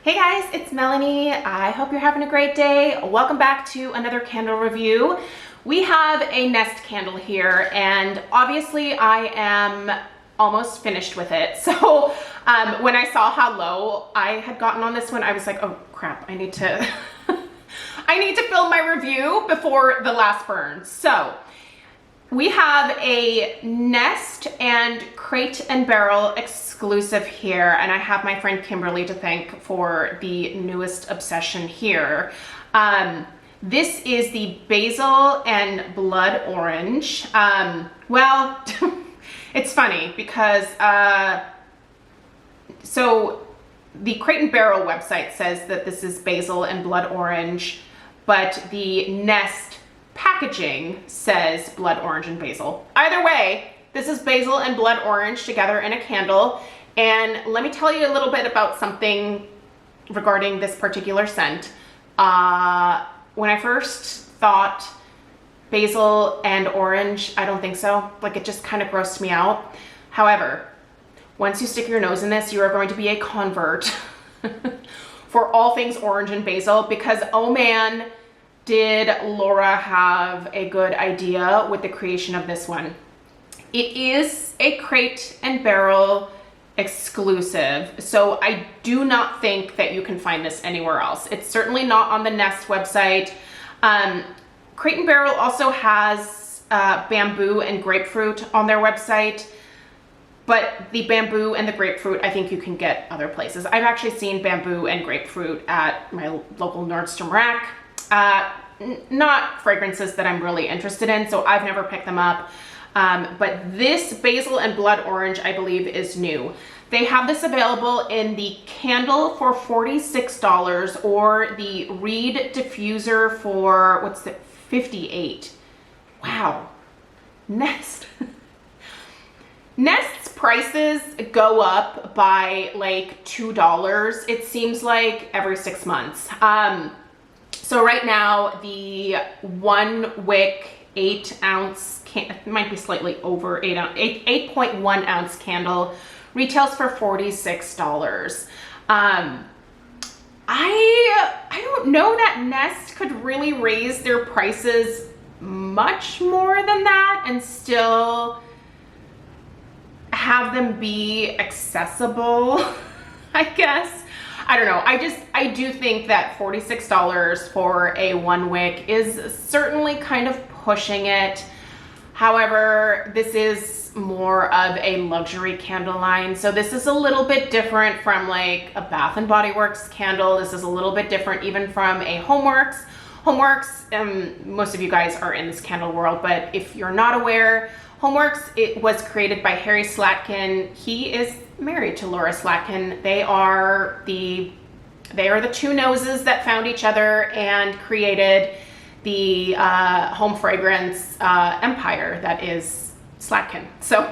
Hey guys, it's Melanie. I hope you're having a great day. Welcome back to another candle review. We have a Nest candle here, and obviously I am almost finished with it. So when I saw how low I had gotten on this one, I was like, oh crap, I need to I need to film my review before the last burn. So we have a Nest and Crate and Barrel exclusive here, and I have my friend Kimberly to thank for the newest obsession here. This is the Basil and Blood Orange. Well, it's funny because, so the Crate and Barrel website says that this is Basil and Blood Orange, but the Nest packaging says Blood Orange and Basil. Either way, this is Basil and Blood Orange together in a candle. And let me tell you a little bit about something regarding this particular scent. When I first thought basil and orange, I don't think so. Like, it just kind of grossed me out. However, once you stick your nose in this, you are going to be a convert for all things orange and basil, because oh man, did Laura have a good idea with the creation of this one. It is a Crate and Barrel exclusive, so I do not think that you can find this anywhere else. It's certainly not on the Nest website. Crate and Barrel also has bamboo and grapefruit on their website, but the bamboo and the grapefruit I think you can get other places. I've actually seen bamboo and grapefruit at my local Nordstrom rack. Not fragrances that I'm really interested in, so I've never picked them up. But this Basil and Blood Orange, I believe, is new. They have this available in the candle for $46 or the reed diffuser for, what's it, $58. Wow. Nest. Nest's prices go up by like $2. It seems like every 6 months. So right now, the 1 wick 8 ounce, it might be slightly over 8.1 ounce candle retails for $46. I don't know that Nest could really raise their prices much more than that and still have them be accessible, I guess. I don't know. I do think that $46 for a 1 wick is certainly kind of pushing it. However, this is more of a luxury candle line. So this is a little bit different from like a Bath and Body Works candle. This is a little bit different even from a Homeworx. Homeworx, most of you guys are in this candle world, but if you're not aware, Homeworx, it was created by Harry Slatkin. He is married to Laura Slatkin. They are the two noses that found each other and created the home fragrance empire that is Slatkin. So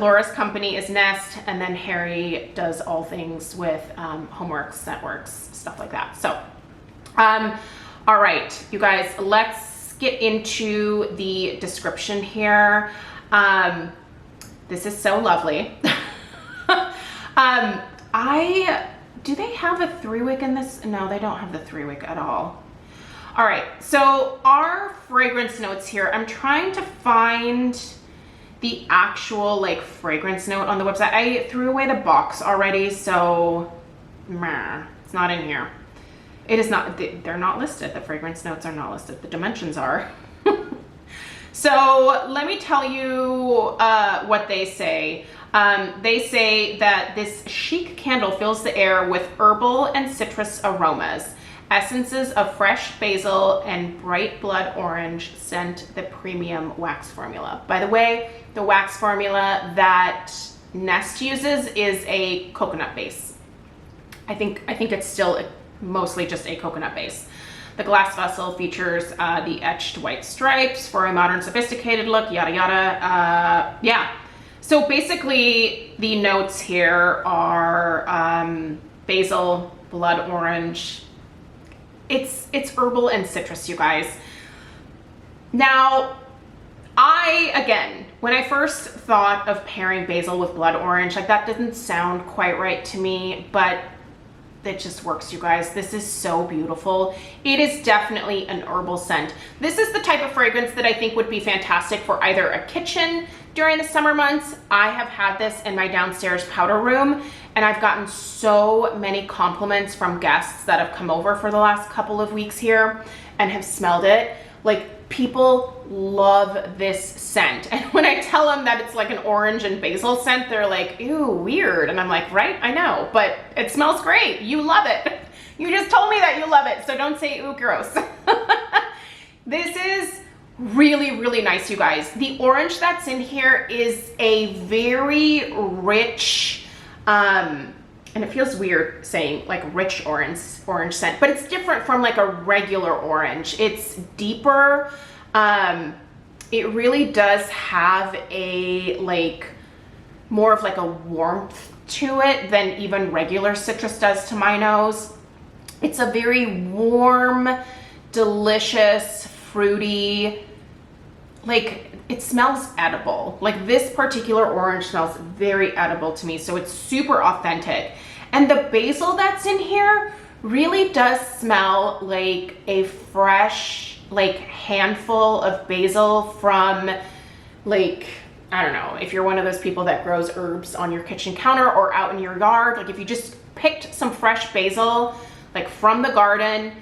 Laura's company is Nest, and then Harry does all things with Homeworx, Scentworx, stuff like that. So all right, you guys, let's get into the description here. This is so lovely. Do they have a 3 wick in this? No, they don't have the 3 wick at all. All right, so our fragrance notes here, I'm trying to find the actual like fragrance note on the website. I threw away the box already, so it's not in here. It is not, they're not listed. The fragrance notes are not listed. The dimensions are. So let me tell you what they say. They say that this chic candle fills the air with herbal and citrus aromas. Essences of fresh basil and bright blood orange scent the premium wax formula. By the way, the wax formula that Nest uses is a coconut base. I think it's still mostly just a coconut base. The glass vessel features the etched white stripes for a modern, sophisticated look, yada yada. Yeah. So basically, the notes here are basil, blood orange. It's herbal and citrus, you guys. Now, again, when I first thought of pairing basil with blood orange, like that didn't sound quite right to me, but that just works, you guys. This is so beautiful. It is definitely an herbal scent. This is the type of fragrance that I think would be fantastic for either a kitchen during the summer months. I have had this in my downstairs powder room, and I've gotten so many compliments from guests that have come over for the last couple of weeks here and have smelled it. Like, people love this scent. And when I tell them that it's like an orange and basil scent, they're like, ew, weird. And I'm like, right, I know, but it smells great. You love it. You just told me that you love it, so don't say, ooh, gross. This is really, really nice, you guys. The orange that's in here is a very rich, and it feels weird saying like rich orange scent, but it's different from like a regular orange. It's deeper. It really does have a like more of like a warmth to it than even regular citrus does to my nose. It's a very warm, delicious, fruity, like it smells edible. Like this particular orange smells very edible to me, so it's super authentic. And the basil that's in here really does smell like a fresh, like handful of basil from like, I don't know, if you're one of those people that grows herbs on your kitchen counter or out in your yard, like if you just picked some fresh basil, like from the garden,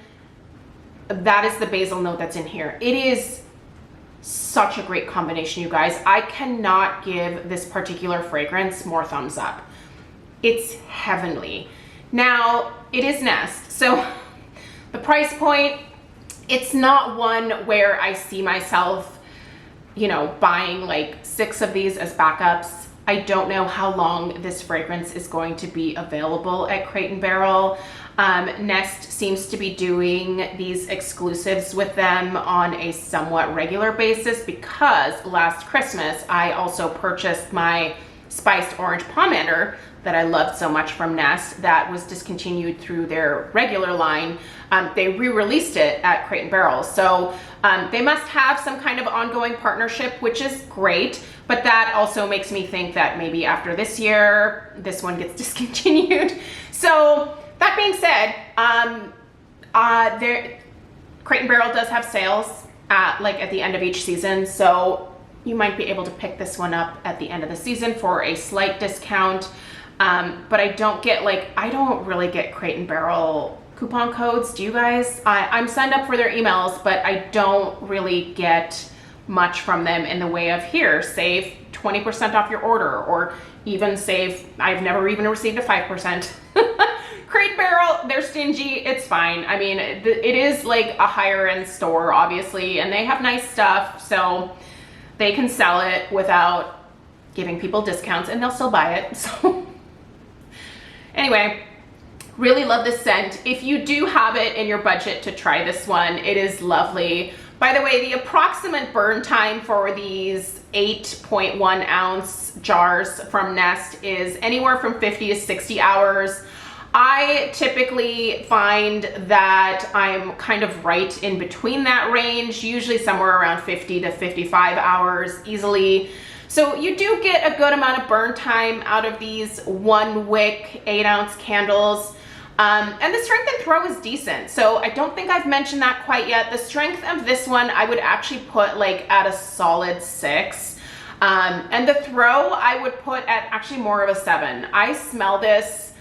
that is the basil note that's in here. It is such a great combination, you guys. I cannot give this particular fragrance more thumbs up. It's heavenly. Now, it is Nest, so the price point, it's not one where I see myself, you know, buying like 6 of these as backups. I don't know how long this fragrance is going to be available at Crate & Barrel. Nest seems to be doing these exclusives with them on a somewhat regular basis because last Christmas I also purchased my spiced orange pomander that I loved so much from Nest that was discontinued through their regular line. They re-released it at Crate & Barrel. So they must have some kind of ongoing partnership, which is great. But that also makes me think that maybe after this year, this one gets discontinued. So that being said, Crate & Barrel does have sales at the end of each season. So you might be able to pick this one up at the end of the season for a slight discount. But I don't really get Crate & Barrel coupon codes. Do you guys? I'm signed up for their emails, but I don't really get much from them in the way of here, save 20% off your order, or even save, I've never even received a 5%. Crate & Barrel, they're stingy, it's fine. I mean, it is like a higher end store, obviously, and they have nice stuff, so they can sell it without giving people discounts and they'll still buy it. So anyway, really love this scent. If you do have it in your budget to try this one, it is lovely. By the way, the approximate burn time for these 8.1 ounce jars from Nest is anywhere from 50 to 60 hours. I typically find that I'm kind of right in between that range, usually somewhere around 50 to 55 hours easily. So you do get a good amount of burn time out of these 1 wick 8 ounce candles. And the strength and throw is decent. So I don't think I've mentioned that quite yet. The strength of this one, I would actually put like at a solid 6. And the throw, I would put at actually more of a 7. I smell this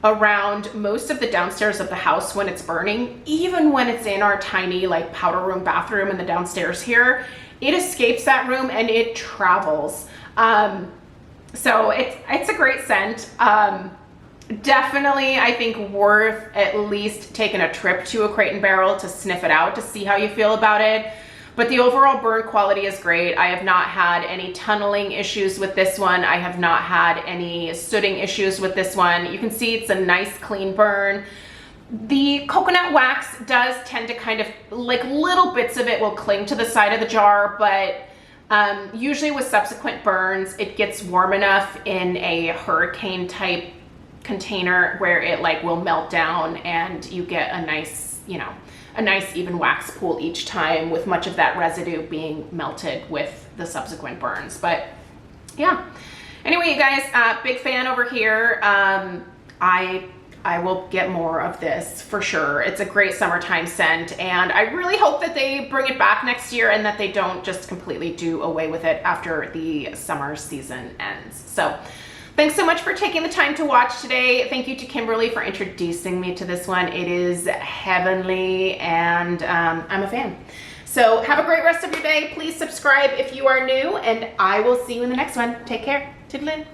around most of the downstairs of the house when it's burning, even when it's in our tiny like powder room bathroom in the downstairs here. It escapes that room and it travels. So it's a great scent. Definitely, I think worth at least taking a trip to a Crate & Barrel to sniff it out to see how you feel about it. But the overall burn quality is great. I have not had any tunneling issues with this one. I have not had any sooting issues with this one. You can see it's a nice clean burn. The coconut wax does tend to kind of, like little bits of it will cling to the side of the jar, but usually with subsequent burns, it gets warm enough in a hurricane type container where it like will melt down and you get a nice, you know, a nice even wax pool each time, with much of that residue being melted with the subsequent burns. But yeah, anyway, you guys, big fan over here. I I will get more of this for sure. It's a great summertime scent, and I really hope that they bring it back next year and that they don't just completely do away with it after the summer season ends. So thanks so much for taking the time to watch today. Thank you to Kimberly for introducing me to this one. It is heavenly, and I'm a fan. So have a great rest of your day. Please subscribe if you are new, and I will see you in the next one. Take care. Toodaloo.